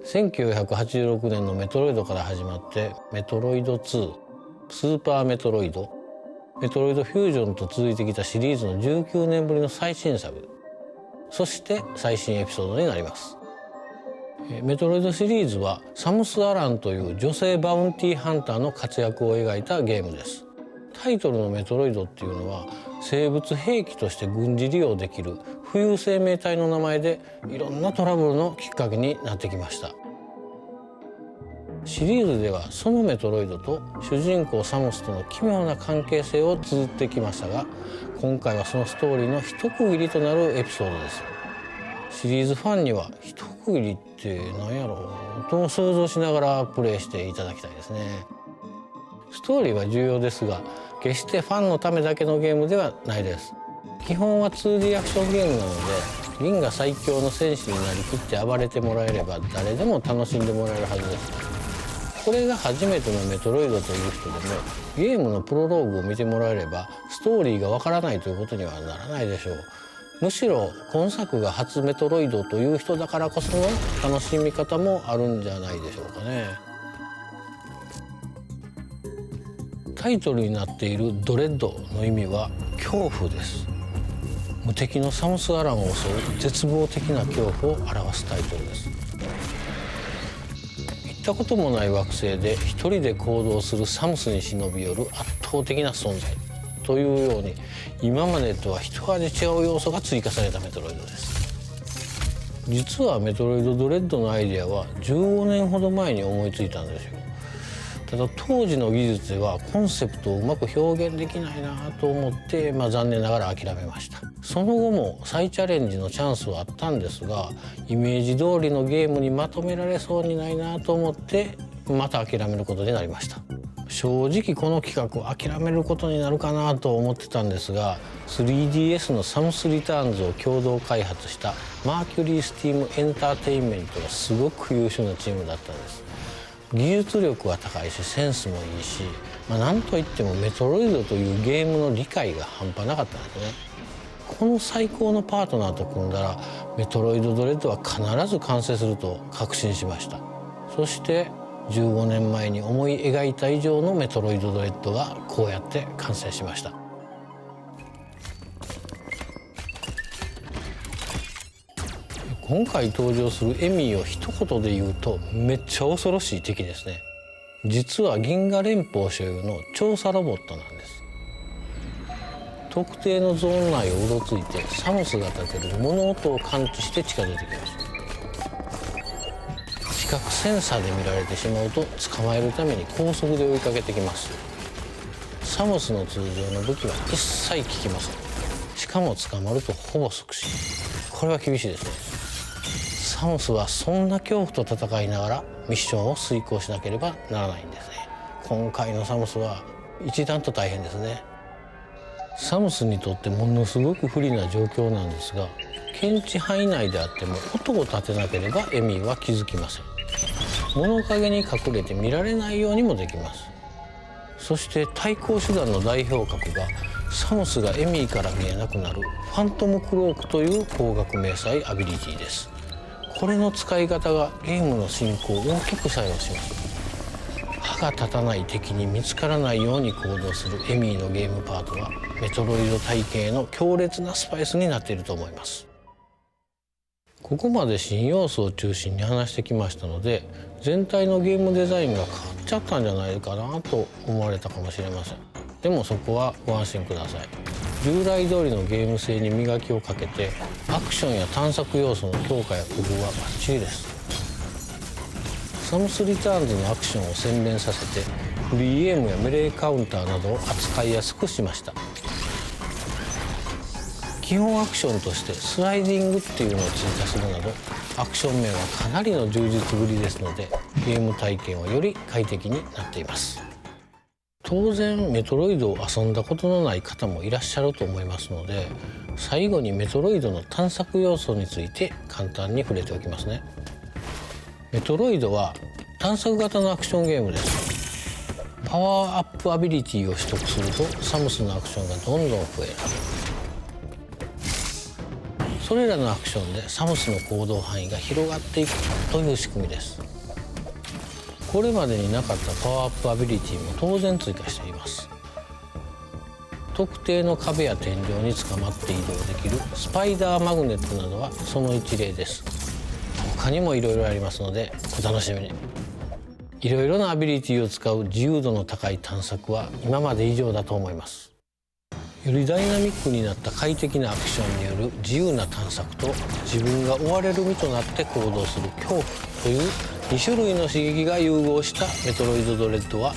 1986年のメトロイドから始まってメトロイド2、スーパーメトロイド、メトロイドフュージョンと続いてきたシリーズの19年ぶりの最新作、そして最新エピソードになります。メトロイドシリーズはサムス・アランという女性バウンティーハンターの活躍を描いたゲームです。タイトルのメトロイドっていうのは生物兵器として軍事利用できる浮遊生命体の名前で、いろんなトラブルのきっかけになってきました。シリーズではそのメトロイドと主人公サムスとの奇妙な関係性を綴ってきましたが、今回はそのストーリーの一区切りとなるエピソードです。シリーズファンには一区切りって何やろうと想像しながらプレイしていただきたいですね。ストーリーは重要ですが、決してファンのためだけのゲームではないです。基本は 2D アクションゲームなので、銀が最強の戦士になりきって暴れてもらえれば誰でも楽しんでもらえるはずです。これが初めてのメトロイドという人でもゲームのプロローグを見てもらえればストーリーがわからないということにはならないでしょう。むしろ今作が初メトロイドという人だからこその楽しみ方もあるんじゃないでしょうかね。タイトルになっているドレッドの意味は恐怖です。無敵のサムス・アランを襲う絶望的な恐怖を表すタイトルです。行ったこともない惑星で一人で行動するサムスに忍び寄る圧倒的な存在というように、今までとは一味違う要素が追加されたメトロイドです。実はメトロイドドレッドのアイデアは15年ほど前に思いついたんですよ。ただ当時の技術ではコンセプトをうまく表現できないなと思って、残念ながら諦めました。その後も再チャレンジのチャンスはあったんですが、イメージ通りのゲームにまとめられそうにないなと思ってまた諦めることになりました。正直この企画を諦めることになるかなと思ってたんですが、 3DS のサムスリターンズを共同開発したマーキュリースティームエンターテインメントがすごく優秀なチームだったんです。技術力は高いしセンスもいいし、なんといってもメトロイドというゲームの理解が半端なかったんですね。この最高のパートナーと組んだらメトロイドドレッドは必ず完成すると確信しました。そして15年前に思い描いた以上のメトロイドドレッドがこうやって完成しました。今回登場するエミーを一言で言うとめっちゃ恐ろしい敵ですね。実は銀河連邦所有の調査ロボットなんです。特定のゾーン内をうろついてサムスが立てる物音を感知して近づいてきます。視覚センサーで見られてしまうと捕まえるために高速で追いかけてきます。サムスの通常の武器は一切効きません。しかも捕まるとほぼ即死。これは厳しいですね。サムスはそんな恐怖と戦いながらミッションを遂行しなければならないんですね。今回のサムスは一段と大変ですね。サムスにとってものすごく不利な状況なんですが、検知範囲内であっても音を立てなければエミーは気づきません。物陰に隠れて見られないようにもできます。そして対抗手段の代表格がサムスがエミーから見えなくなるファントムクロークという光学迷彩アビリティです。これの使い方がゲームの進行を大きく作用します。歯が立たない敵に見つからないように行動するエミーのゲームパートはメトロイド体系の強烈なスパイスになっていると思います。ここまで新要素を中心に話してきましたので、全体のゲームデザインが変わっちゃったんじゃないかなと思われたかもしれません。でもそこはご安心ください。従来通りのゲーム性に磨きをかけてアクションや探索要素の強化や工夫はバッチリです。サムスリターンズのアクションを洗練させてフリーエイムやメレーカウンターなどを扱いやすくしました。基本アクションとしてスライディングっていうのを追加するなどアクション面はかなりの充実ぶりですので、ゲーム体験はより快適になっています。当然メトロイドを遊んだことのない方もいらっしゃると思いますので、最後にメトロイドの探索要素について簡単に触れておきますね。メトロイドは探索型のアクションゲームです。パワーアップアビリティを取得するとサムスのアクションがどんどん増える。それらのアクションでサムスの行動範囲が広がっていくという仕組みです。これまでになかったパワーアップアビリティも当然追加しています。特定の壁や天井につかまって移動できるスパイダーマグネットなどはその一例です。他にもいろいろありますのでお楽しみに。いろいろなアビリティを使う自由度の高い探索は今まで以上だと思います。よりダイナミックになった快適なアクションによる自由な探索と自分が追われる身となって行動する恐怖という2種類の刺激が融合したメトロイドドレッドは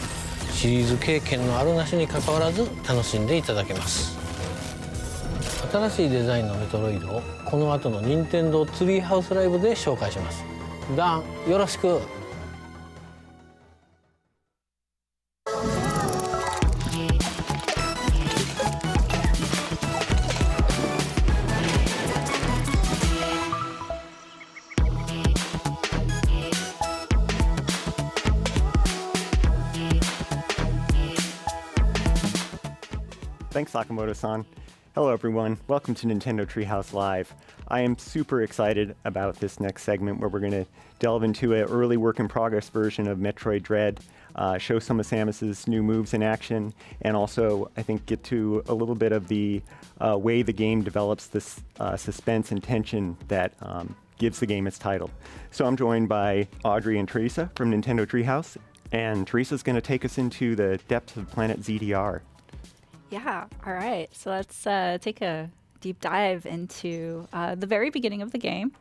シリーズ経験のあるなしにかかわらず楽しんでいただけます。新しいデザインのメトロイドをこの後の任天堂ツリーハウスライブで紹介します。ダンよろしく。Thanks, Sakamoto-san. Hello, everyone. Welcome to Nintendo Treehouse Live. I am super excited about this next segment where we're going to delve into an early work-in-progress version of Metroid Dread, show some of Samus's new moves in action, and also, I think, get to a little bit of the way the game develops this suspense and tension that gives the game its title. So I'm joined by Audrey and Teresa from Nintendo Treehouse, and Teresa's going to take us into the depths of Planet ZDR. Yeah, all right. So let's take a deep dive into the very beginning of the game.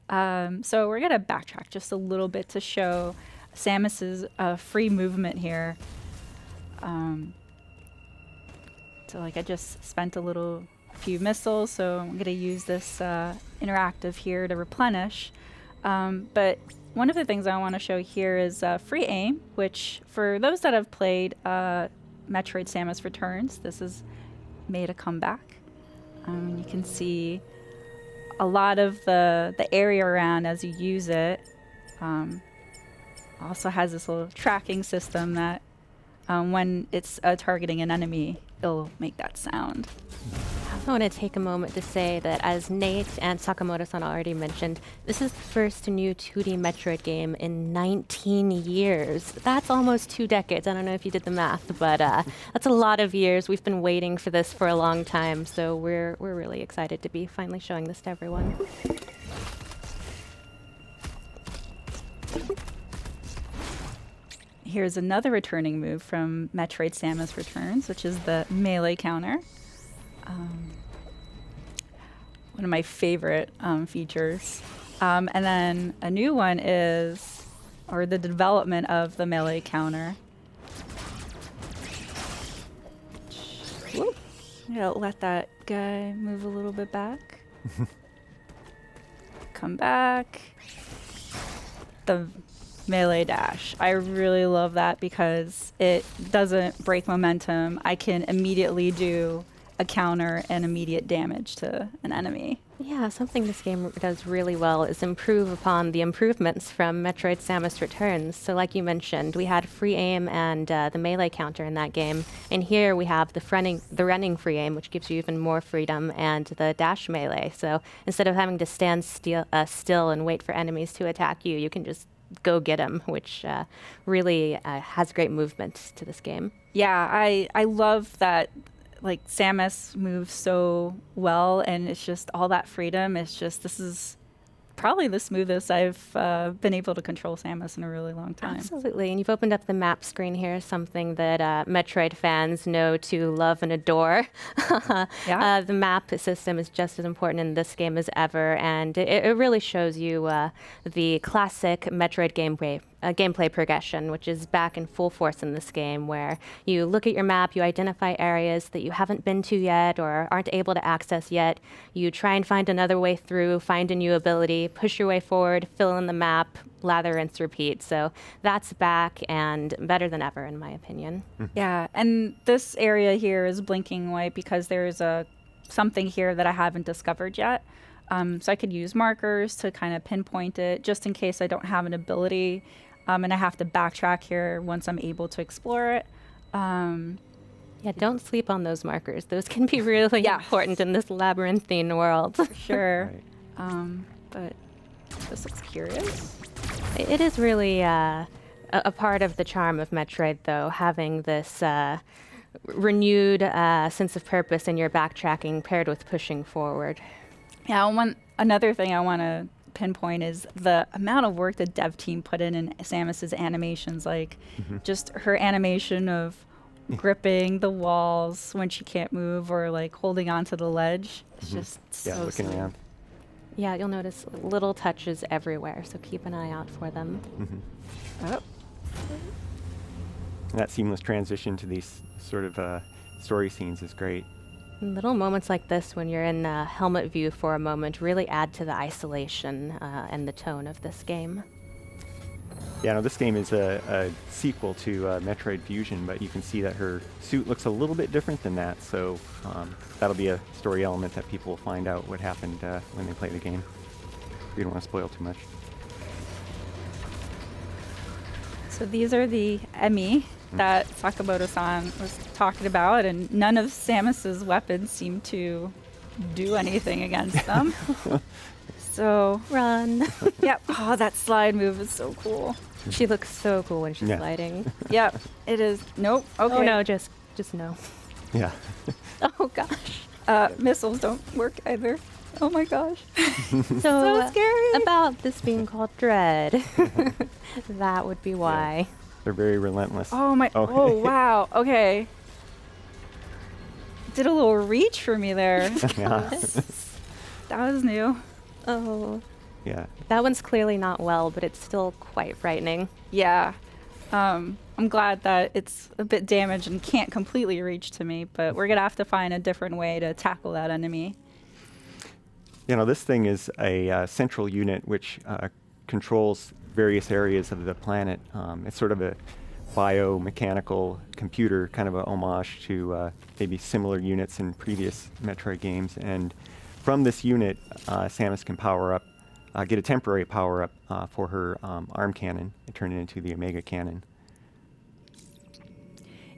So we're going to backtrack just a little bit to show Samus's free movement here. So like I just spent a few missiles, so I'm going to use this interactive here to replenish. But one of the things I want to show here is free aim, which for those that have played Metroid Samus Returns, this has made a comeback. You can see a lot of the area around as you use it. Also has this little tracking system that when it's targeting an enemy, it'll make that sound. I want to take a moment to say that, as Nate and Sakamoto-san already mentioned, this is the first new 2D Metroid game in 19 years. That's almost 2 decades. I don't know if you did the math, but that's a lot of years. We've been waiting for this for a long time, so we're really excited to be finally showing this to everyone. Here's another returning move from Metroid Samus Returns, which is the melee counter. One of my favorite features. And then a new one is, or the development of the melee counter. Whoop. I'm gonna let that guy move a little bit back. Come back. The melee dash. I really love that because it doesn't break momentum. I can immediately do a counter and immediate damage to an enemy. Yeah, something this game does really well is improve upon the improvements from Metroid Samus Returns. So like you mentioned, we had free aim and the melee counter in that game. And here we have the running free aim, which gives you even more freedom, and the dash melee. So instead of having to stand still and wait for enemies to attack you, you can just go get them, which really has great movement to this game. Yeah, I love that. Like Samus moves so well, and it's just all that freedom. It's just, this is probably the smoothest I've been able to control Samus in a really long time. Absolutely, and you've opened up the map screen here, something that Metroid fans know to love and adore. Yeah. The map system is just as important in this game as ever, and it really shows you the classic Metroid gameplay progression, which is back in full force in this game, where you look at your map, you identify areas that you haven't been to yet or aren't able to access yet. You try and find another way through, find a new ability, push your way forward, fill in the map, lather, rinse, repeat. So that's back and better than ever, in my opinion. Yeah, and this area here is blinking white because there's something here that I haven't discovered yet. So I could use markers to kind of pinpoint it just in case I don't have an ability. And I have to backtrack here once I'm able to explore it. Yeah, Yeah, don't sleep on those markers. Those can be really Yeah. important in this labyrinthine world. Sure. Right. But this looks curious. It is really a part of the charm of Metroid, though, having this renewed sense of purpose in your backtracking paired with pushing forward. Yeah, another thing I want to pinpoint is the amount of work the dev team put in Samus's animations. Like, just her animation of gripping the walls when she can't move, or like holding onto the ledge. It's just Yeah, so looking smooth. around. Yeah, you'll notice little touches everywhere, so keep an eye out for them. Oh, And that seamless transition to these sort of story scenes is great. Little moments like this, when you're in helmet view for a moment, really add to the isolation and the tone of this game. Yeah, no, this game is a sequel to Metroid Fusion, but you can see that her suit looks a little bit different than that, so that'll be a story element that people will find out what happened when they play the game. We don't want to spoil too much. so these are the E.M.M.I that Sakamoto-san was talking about, and none of Samus's weapons seem to do anything against them. So, Run! yep. Oh, that slide move is so cool. She looks so cool when she's Yeah. sliding. Yep, it is. Nope. Okay. Oh no, just no. Yeah. Oh gosh. Missiles don't work either. Oh my gosh. So scary. about this being called Dread, that would be why. They're very relentless. Oh my. Okay. Oh wow. Okay. Did a little reach for me there. Yeah. That was new. Oh, Yeah. that one's clearly not well, but it's still quite frightening. Yeah. I'm glad that it's a bit damaged and can't completely reach to me, but we're gonna have to find a different way to tackle that enemy. You know, this thing is a central unit which controls various areas of the planet. It's sort of a biomechanical computer, kind of a homage to maybe similar units in previous Metroid games. And from this unit, Samus can power up, get a temporary power up for her arm cannon and turn it into the Omega cannon.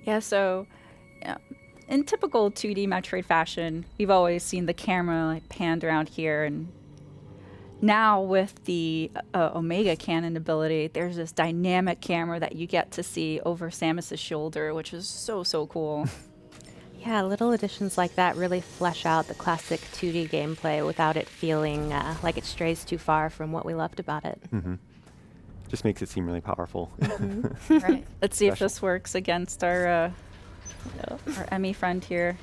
Yeah, so in typical 2D Metroid fashion, we've always seen the camera like panned around here, and now with the Omega cannon ability, there's this dynamic camera that you get to see over Samus's shoulder, which is so cool. Yeah, little additions like that really flesh out the classic 2D gameplay without it feeling like it strays too far from what we loved about it. Just makes it seem really powerful. Right. Let's see if Special. this works against our E.M.M.I friend here.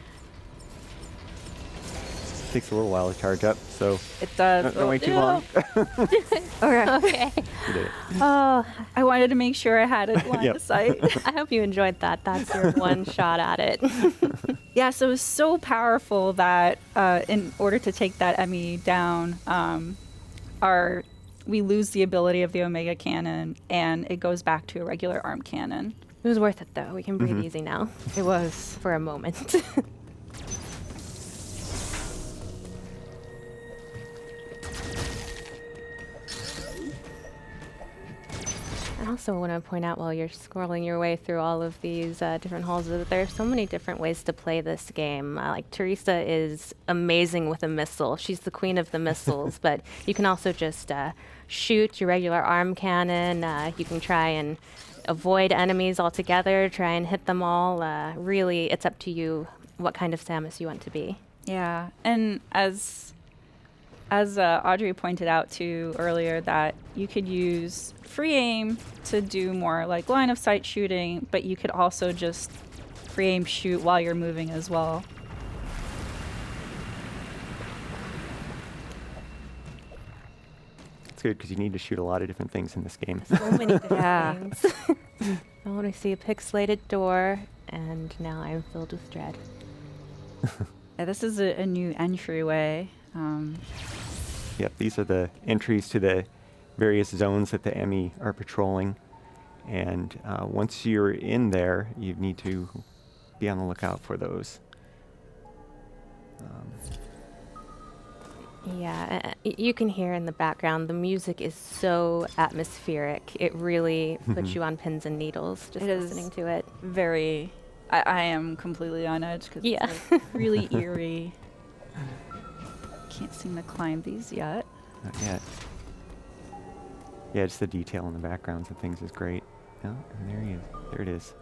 Takes a little while to charge up, so It does. don't wait too long. Okay. Okay. You did it. Oh, I wanted to make sure I had it line Yep. of sight. I hope you enjoyed that. That's your one shot at it. Yeah, so it's so powerful that in order to take that E.M.M.I down, we lose the ability of the Omega cannon, and it goes back to a regular arm cannon. It was worth it, though. We can breathe easy now It was. for a moment. I also want to point out while you're scrolling your way through all of these different halls that there are so many different ways to play this game. Like Teresa is amazing with a missile. She's the queen of the missiles, but you can also just shoot your regular arm cannon. You can try and avoid enemies altogether, try and hit them all. Really, it's up to you what kind of Samus you want to be. Yeah, and as Audrey pointed out too earlier, that you could use free aim to do more like line of sight shooting, but you could also just free aim shoot while you're moving as well. It's good because you need to shoot a lot of different things in this game. So many different Yeah. things. I want to see a pixelated door, and now I'm filled with dread. Yeah, this is a new entryway. Yep, these are the entries to the various zones that the E.M.M.I are patrolling. And once you're in there, you need to be on the lookout for those. Yeah, you can hear in the background, the music is so atmospheric. It really puts you on pins and needles just It is. listening to it. Very I am completely on edge because Yeah. it's like really eerie. Can't seem to climb these yet. Not yet. Yeah, just the detail in the backgrounds and things is great. Oh, and there he is. There it is.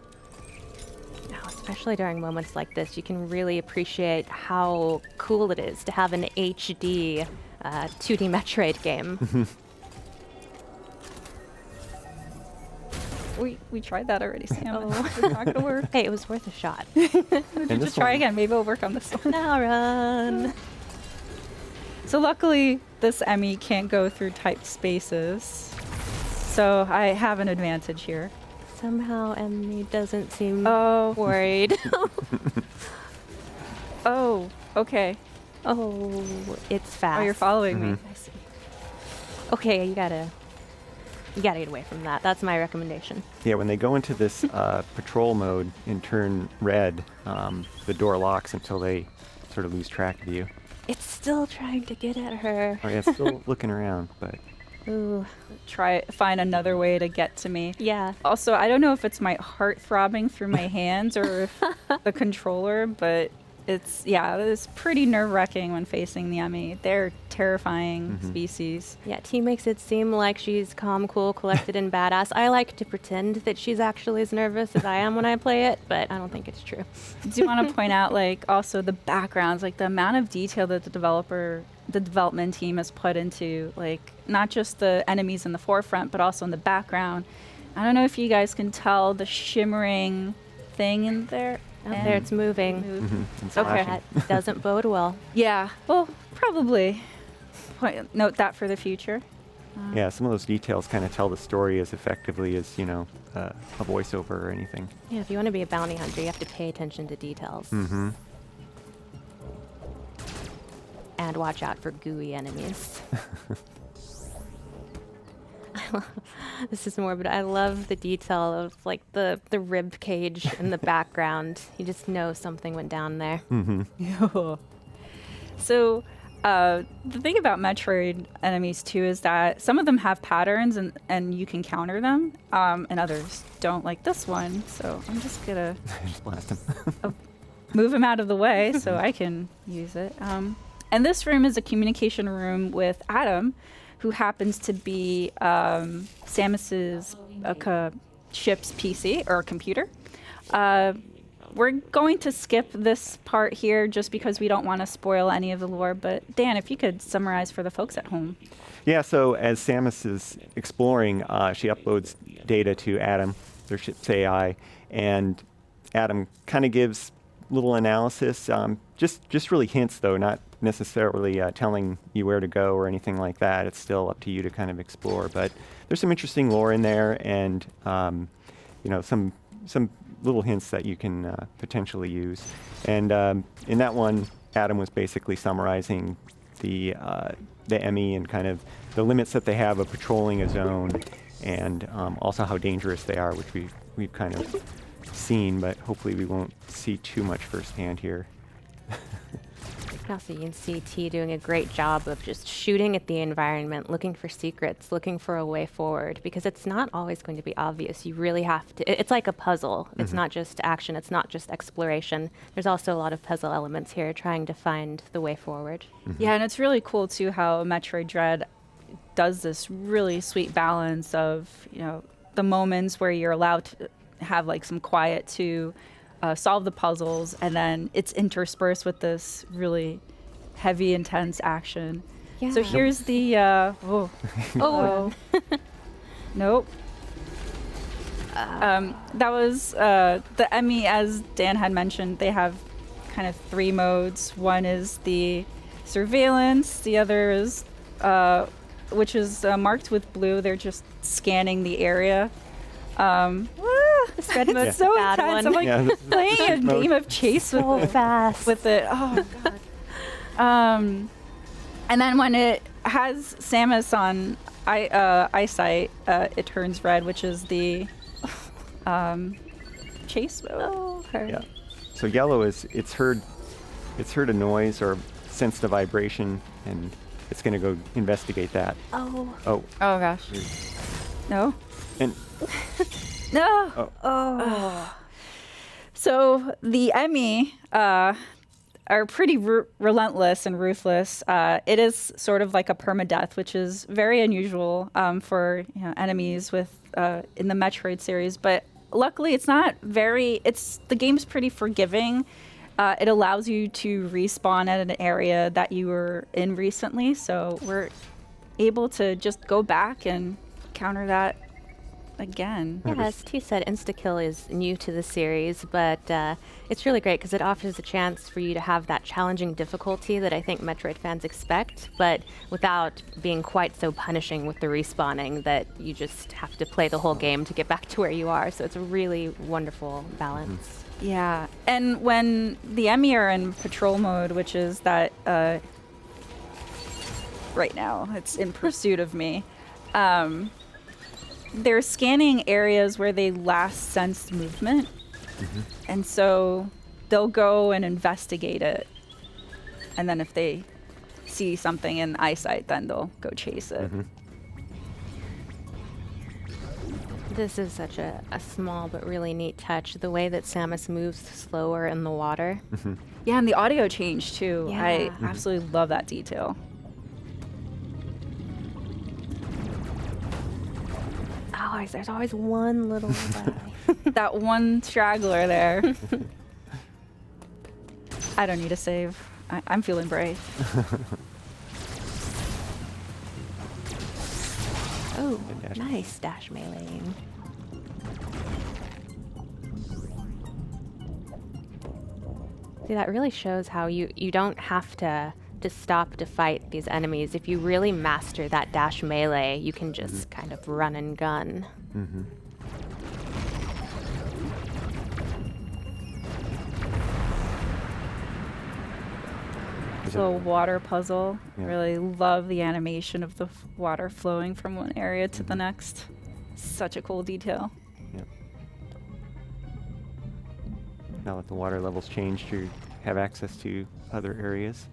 Now, especially during moments like this, you can really appreciate how cool it is to have an HD 2D Metroid game. We tried that already, Sam. Oh. It's not gonna work. Hey, it was worth a shot. And Just try again. Maybe it'll work on this one. Now run. So luckily, this E.M.M.I can't go through typed spaces. So I have an advantage here. Somehow E.M.M.I doesn't seem Oh. worried. Oh, okay. Oh, it's fast. Oh, you're following me. Mhm. I see. Okay, you gotta get away from that. That's my recommendation. Yeah, when they go into this patrol mode and turn red, the door locks until they sort of lose track of you. It's still trying to get at her. Oh yeah, it's still looking around, but Ooh, Find another way to get to me. yeah. Also, I don't know if it's my heart throbbing through my hands or if the controller, but it's pretty nerve-wracking when facing the E.M.M.I. They're terrifying species. Yeah, T makes it seem like she's calm, cool, collected, and badass. I like to pretend that she's actually as nervous as I am when I play it, but I don't think it's true. I do want to point out, like, also the backgrounds, like the amount of detail that the development team has put into, like, not just the enemies in the forefront, but also in the background. I don't know if you guys can tell the shimmering thing in there. Out there, it's moving. it's Okay. flashing. That doesn't bode well. Yeah, well, probably. Note that for the future. Yeah, some of those details kind of tell the story as effectively as, a voiceover or anything. Yeah, if you want to be a bounty hunter, you have to pay attention to details. Mm-hmm. And watch out for gooey enemies. This is morbid. I love the detail of like the rib cage in the background. You just know something went down there. So, the thing about Metroid enemies too is that some of them have patterns and you can counter them, and others don't, like this one. So I'm just gonna Just blast him. move him out of the way so I can use it. And this room is a communication room with Adam, who happens to be Samus's ship's PC or computer. We're going to skip this part here just because we don't want to spoil any of the lore. But Dan, if you could summarize for the folks at home. Yeah, so as Samus is exploring, she uploads data to Adam, their ship's AI, and Adam kind of gives little analysis, just really hints though, not necessarily telling you where to go or anything like that. It's still up to you to kind of explore. But there's some interesting lore in there, and some little hints that you can potentially use. And in that one, Adam was basically summarizing the E.M.M.I and kind of the limits that they have of patrolling a zone, and also how dangerous they are, which we've kind of seen, but hopefully we won't see too much firsthand here. Also, you can see T doing a great job of just shooting at the environment, looking for secrets, looking for a way forward, because it's not always going to be obvious. You really have to. It's like a puzzle. It's not just action. It's not just exploration. There's also a lot of puzzle elements here, trying to find the way forward. Yeah, and it's really cool too how Metroid Dread does this really sweet balance of, the moments where you're allowed to have like some quiet to solve the puzzles, and then it's interspersed with this really heavy, intense action. Yeah. So here's the nope. That was the E.M.M.I, as Dan had mentioned. They have kind of three modes. One is the surveillance. The other is which is marked with blue. They're just scanning the area. This red mode's It's so a bad intense. one. I'm like Yeah, this is playing a mode. game of chase with So it. fast. With it. Oh god. And then when it has Samus on eyesight, it turns red, which is the chase mode. Oh, her. Yeah. So yellow is it's heard a noise or sensed a vibration, and it's going to go investigate that. Oh. Oh, Oh gosh. No. and No. oh. Oh. So the E.M.M.I are pretty relentless and ruthless. It is sort of like a permadeath, which is very unusual for enemies with in the Metroid series. But luckily, it's not very. The game's pretty forgiving. It allows you to respawn at an area that you were in recently, so we're able to just go back and counter that again. Yeah, as T said, insta-kill is new to the series, but it's really great because it offers a chance for you to have that challenging difficulty that I think Metroid fans expect, but without being quite so punishing with the respawning that you just have to play the whole game to get back to where you are. So it's a really wonderful balance. Yeah, and when the E.M.M.I are in patrol mode, which is that right now, it's in pursuit of me, they're scanning areas where they last sensed movement, and so they'll go and investigate it, and then if they see something in eyesight, then they'll go chase it. This is such a small but really neat touch, the way that Samus moves slower in the water. Yeah, and the audio change too. Yeah. I absolutely love that detail. Always, there's always one little guy. That one straggler there. I don't need a save. I'm feeling brave. Oh, dash. nice dash meleeing. See, that really shows how you don't have to stop to fight these enemies. If you really master that dash melee, you can just kind of run and gun. Little water puzzle. Yeah. Really love the animation of the water flowing from one area to the next. Such a cool detail. Yep. Now that the water levels changed, you have access to other areas.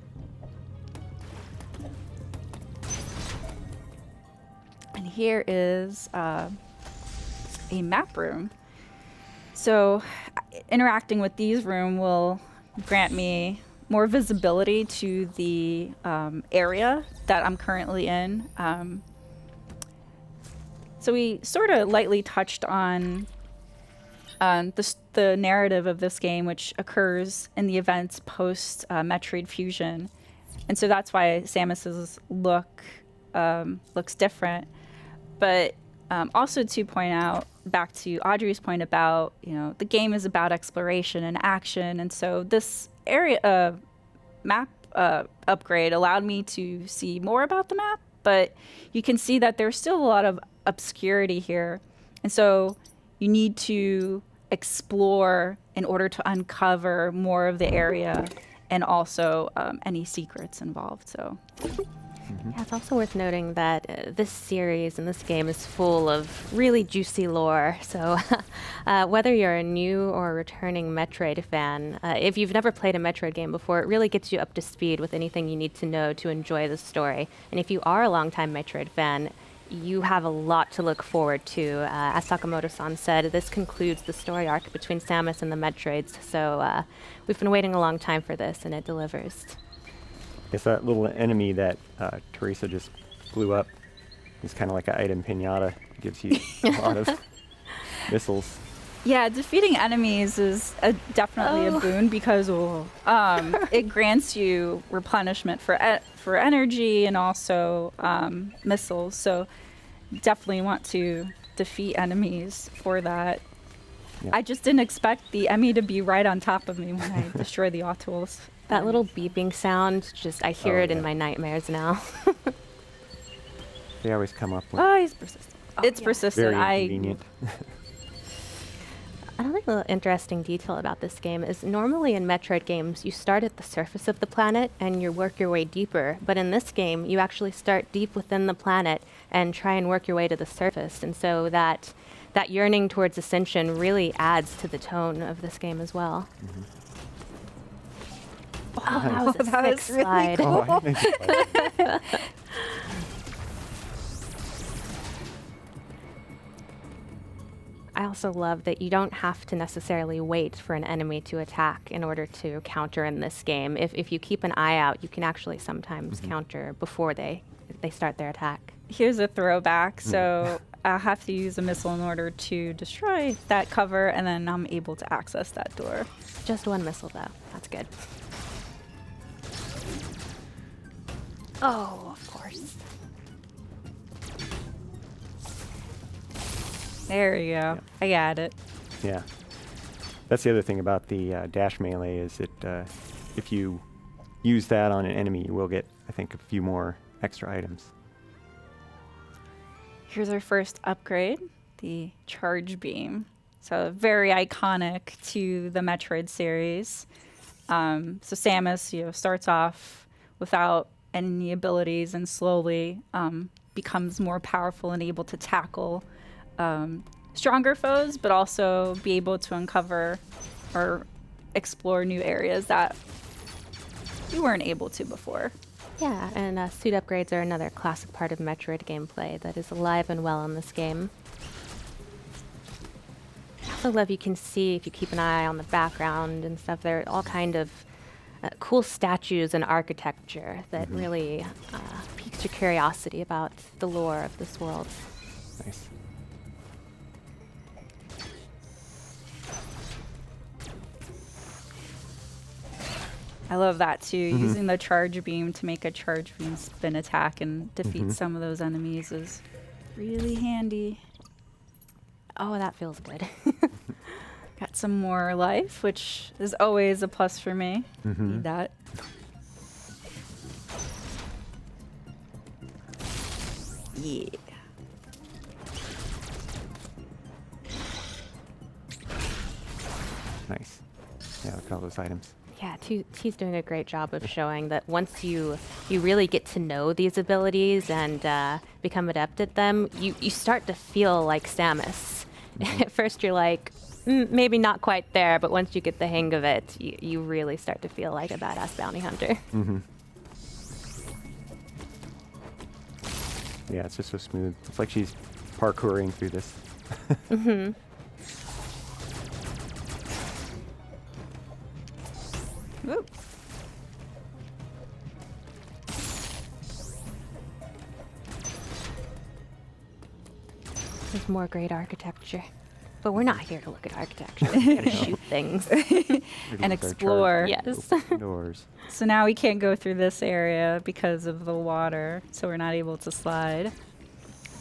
And here is a map room. So interacting with these rooms will grant me more visibility to the area that I'm currently in. So we sort of lightly touched on the narrative of this game, which occurs in the events post Metroid Fusion. And so that's why Samus's look looks different. But also to point out, back to Audrey's point about, the game is about exploration and action. And so this area map upgrade allowed me to see more about the map, but you can see that there's still a lot of obscurity here. And so you need to explore in order to uncover more of the area and also any secrets involved. So. Yeah, it's also worth noting that this series and this game is full of really juicy lore. So whether you're a new or returning Metroid fan, if you've never played a Metroid game before, it really gets you up to speed with anything you need to know to enjoy the story. And if you are a longtime Metroid fan, you have a lot to look forward to. As Sakamoto-san said, this concludes the story arc between Samus and the Metroids. So we've been waiting a long time for this, and it delivers. It's that little enemy that Teresa just blew up. It's kind of like an item pinata. Gives you a lot of missiles. Yeah, defeating enemies is definitely a boon because it grants you replenishment for energy and also missiles. So definitely want to defeat enemies for that. Yeah. I just didn't expect the E.M.M.I to be right on top of me when I destroy the Autols. That little beeping sound, I hear it in my nightmares now. They always come up with Oh, he's persistent. It's persistent. very inconvenient. Another little interesting detail about this game is normally in Metroid games, you start at the surface of the planet and you work your way deeper. But in this game, you actually start deep within the planet and try and work your way to the surface. And so that yearning towards ascension really adds to the tone of this game as well. Oh, that was a sick slide. Oh, I didn't think about it. I also love that you don't have to necessarily wait for an enemy to attack in order to counter in this game. If you keep an eye out, you can actually sometimes counter before they start their attack. Here's a throwback. So I have to use a missile in order to destroy that cover, and then I'm able to access that door. Just one missile, though. That's good. Oh, of course. There we go. I got it. Yeah. That's the other thing about the dash melee is that if you use that on an enemy, you will get, I think, a few more extra items. Here's our first upgrade, the charge beam. So very iconic to the Metroid series. So Samus, starts off without any abilities and slowly becomes more powerful and able to tackle stronger foes, but also be able to uncover or explore new areas that you weren't able to before. Yeah, and suit upgrades are another classic part of Metroid gameplay that is alive and well in this game. I also love you can see, if you keep an eye on the background and stuff, there are all kind of cool statues and architecture that really piques your curiosity about the lore of this world. Nice. I love that too. Using the charge beam to make a charge beam spin attack and defeat some of those enemies is really handy. Oh, that feels good. Got some more life, which is always a plus for me. Need that. Yeah. Nice. Yeah, look at all those items. Yeah, T's doing a great job of showing that once you really get to know these abilities and become adept at them, you start to feel like Samus. At first you're like, maybe not quite there, but once you get the hang of it, you really start to feel like a badass bounty hunter. Yeah, it's just so smooth. It's like she's parkouring through this. Whoop. There's more great architecture. But we're not here to look at architecture. We're here to shoot things. And explore. Yes. Open doors. So now we can't go through this area because of the water, so we're not able to slide.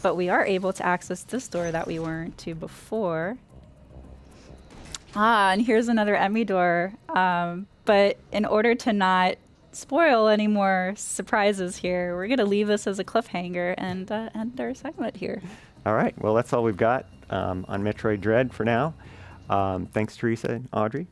But we are able to access this door that we weren't to before. And here's another E.M.M.I door. But in order to not spoil any more surprises here, we're going to leave this as a cliffhanger and end our segment here. All right. Well, that's all we've got on Metroid Dread for now. Thanks, Teresa and Audrey.